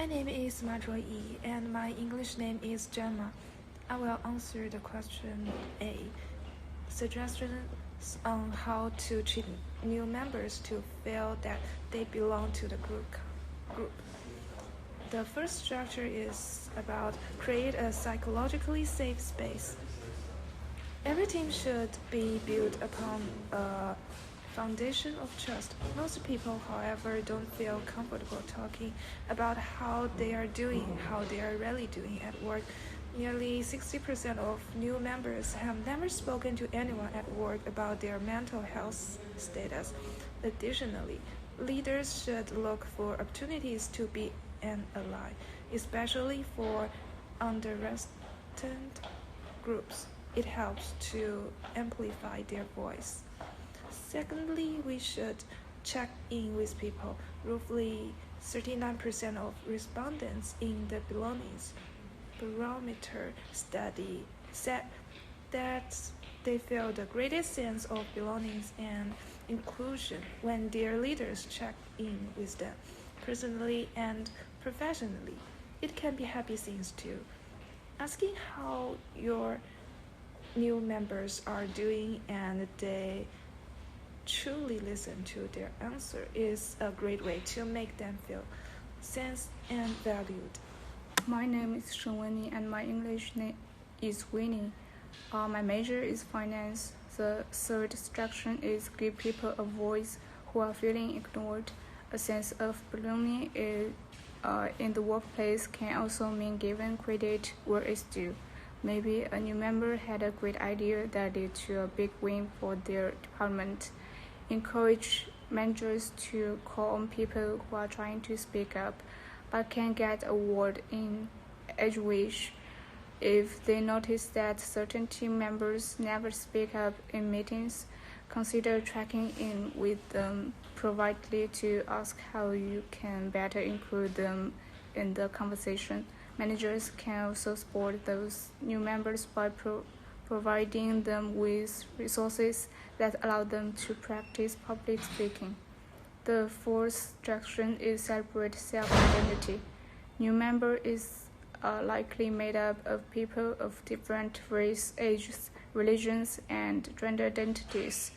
My name is Majua Yi, and my English name is Gemma. I will answer the question A. Suggestions on how to treat new members to feel that they belong to the group. The first structure is about create a psychologically safe space. Every team should be built upon a foundation of trust. Most people, however, don't feel comfortable talking about how they are doing, how they are really doing at work. Nearly 60% of new members have never spoken to anyone at work about their mental health status. Additionally, leaders should look for opportunities to be an ally, especially for underrepresented groups. It helps to amplify their voice. Secondly, we should check in with people. Roughly 39% of respondents in the Belongings Barometer study said that they feel the greatest sense of belonging and inclusion when their leaders check in with them, personally and professionally. It can be happy things too. Asking how your new members are doing and they truly listen to their answer is a great way to make them feel sensed and valued. My name is Shenwenyi and my English name is Winnie. My major is finance. The third instruction is give people a voice who are feeling ignored. A sense of belonging in the workplace can also mean giving credit where it's due. Maybe a new member had a great idea that led to a big win for their department. Encourage managers to call on people who are trying to speak up but can't get a word in edgewise. If they notice that certain team members never speak up in meetings, consider checking in with them privately to ask how you can better include them in the conversation. Managers can also support those new members by providing them with resources that allow them to practice public speaking. The fourth instruction is celebrate self-identity. New member is likely made up of people of different race, ages, religions, and gender identities.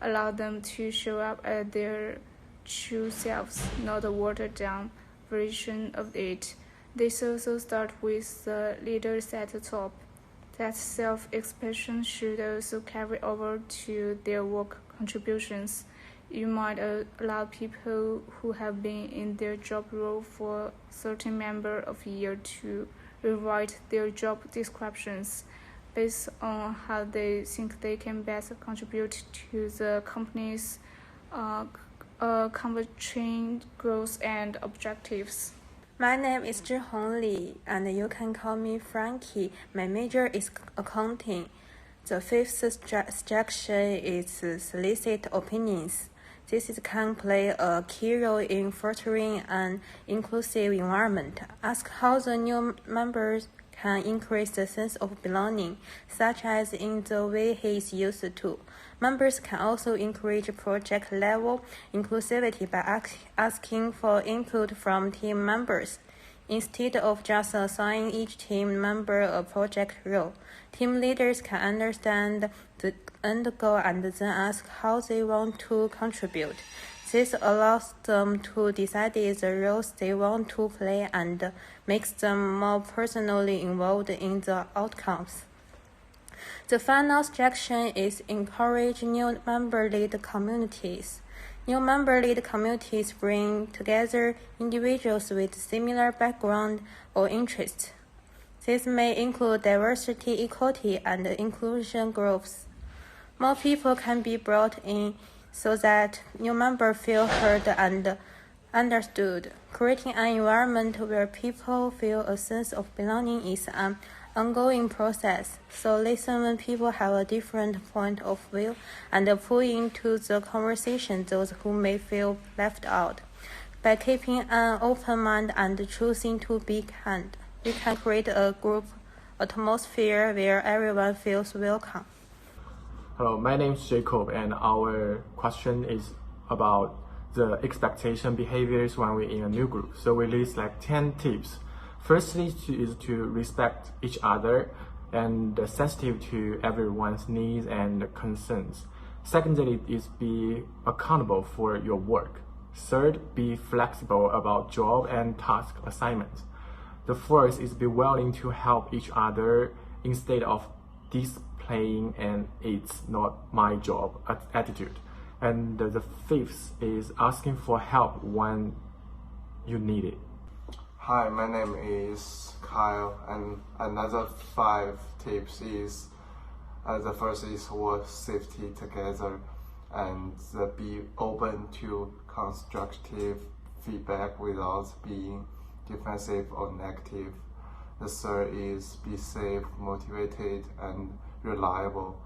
Allow them to show up as their true selves, not a watered-down version of it. This also starts with the leaders at the top. That self-expression should also carry over to their work contributions. You might allow people who have been in their job role for a certain number of years to rewrite their job descriptions based on how they think they can best contribute to the company's converging growth and objectives. My name is Zhihong Li, and you can call me Frankie. My major is accounting. The fifth instruction is solicit opinions. This can play a key role in fostering an inclusive environment. Ask how the new members can increase the sense of belonging, such as in the way he is used to. Members can also encourage project-level inclusivity by asking for input from team members. Instead of just assigning each team member a project role, team leaders can understand the end goal and then ask how they want to contribute. This allows them to decide the roles they want to play and makes them more personally involved in the outcomes. The final instruction is encourage new member-led communities. New member-led communities bring together individuals with similar background or interests. This may include diversity, equity, and inclusion groups. More people can be brought in so that new members feel heard and understood. Creating an environment where people feel a sense of belonging is an ongoing process, so listen when people have a different point of view and pull into the conversation those who may feel left out. By keeping an open mind and choosing to be kind, we can create a group atmosphere where everyone feels welcome. Hello, my name is Jacob, and our question is about the expectation behaviors when we're in a new group. So we list like 10 tips. Firstly is to respect each other and sensitive to everyone's needs and concerns. Secondly is be accountable for your work. Third, be flexible about job and task assignments. The fourth is be willing to help each other instead of displaying an "it's not my job" attitude. And the fifth is asking for help when you need it. Hi, my name is Kyle, and another 5 tips is the first is work safety together, and be open to constructive feedback without being defensive or negative. The third is be safe, motivated, and reliable.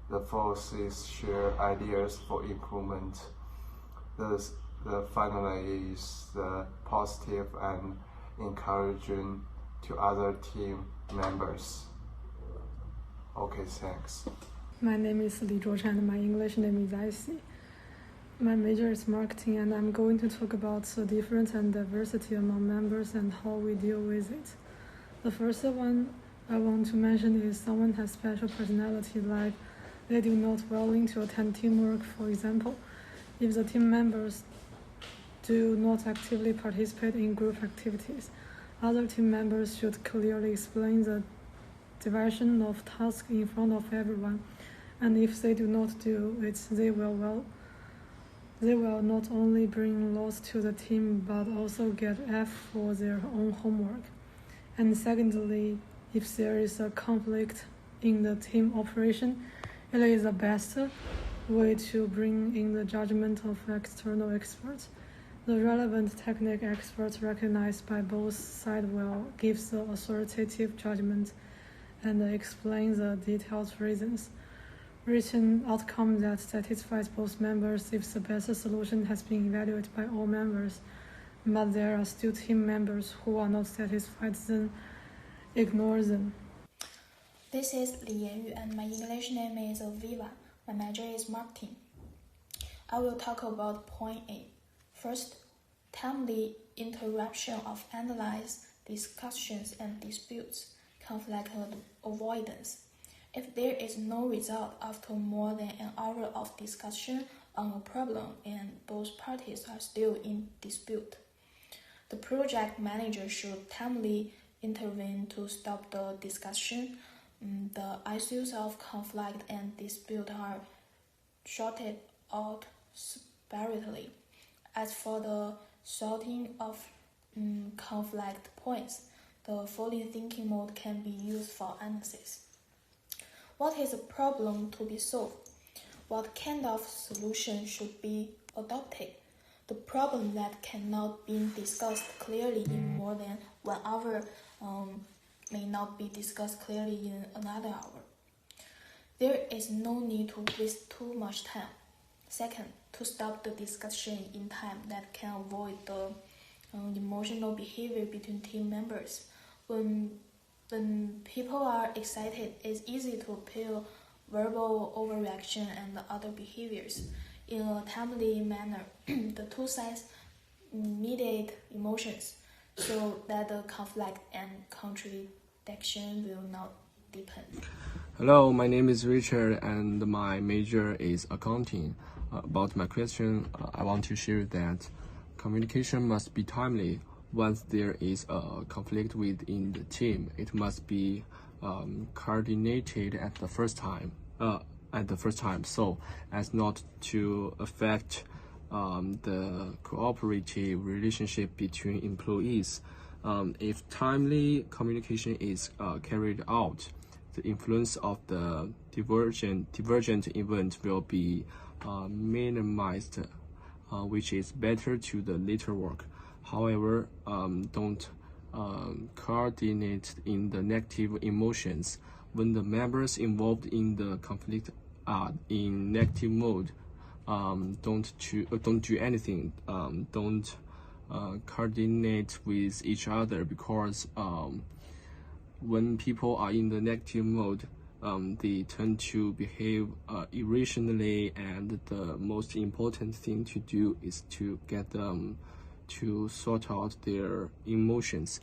The fourth is share ideas for improvement. The finally is the positive and encouraging to other team members. Okay, thanks. My name is Li Zhuochen and my English name is Icy. My major is marketing and I'm going to talk about the difference and diversity among members and how we deal with it. The first one I want to mention is someone has special personality, like they do not willing to attend teamwork, for example. If the team members do not actively participate in group activities, other team members should clearly explain the division of tasks in front of everyone, and if they do not do it, they will not only bring loss to the team but also get F for their own homework. And secondly, if there is a conflict in the team operation, it is the best way to bring in the judgment of external experts. The relevant technical experts recognized by both sides will give the authoritative judgment and explain the detailed reasons. Reach an outcome that satisfies both members if the best solution has been evaluated by all members, but there are still team members who are not satisfied, then ignore them. This is Li Yanyu and my English name is Viva. My major is marketing. I will talk about point A. First, timely interruption of analyze, discussions and disputes, conflict avoidance. If there is no result after more than an hour of discussion on a problem and both parties are still in dispute, the project manager should timely intervene to stop the discussion. The issues of conflict and dispute are sorted out separately. As for the sorting of conflict points, the following thinking mode can be used for analysis. What is the problem to be solved? What kind of solution should be adopted? The problem that cannot be discussed clearly in more than 1 hour may not be discussed clearly in another hour. There is no need to waste too much time. Second, to stop the discussion in time that can avoid the emotional behavior between team members. When people are excited, it's easy to appeal verbal overreaction and other behaviors. In a timely manner, the two sides mediate emotions so that the conflict and contradiction will not deepen. Hello, my name is Richard and my major is accounting. About my question, I want to share that communication must be timely. Once there is a conflict within the team, it must be coordinated at the first time, so as not to affect the cooperative relationship between employees. If timely communication is carried out, the influence of the divergent event will be minimized, which is better to the later work. However, don't coordinate in the negative emotions. When the members involved in the conflict are in negative mode, don't do anything. Don't coordinate with each other, because when people are in the negative mode, they tend to behave irrationally, and the most important thing to do is to get them to sort out their emotions.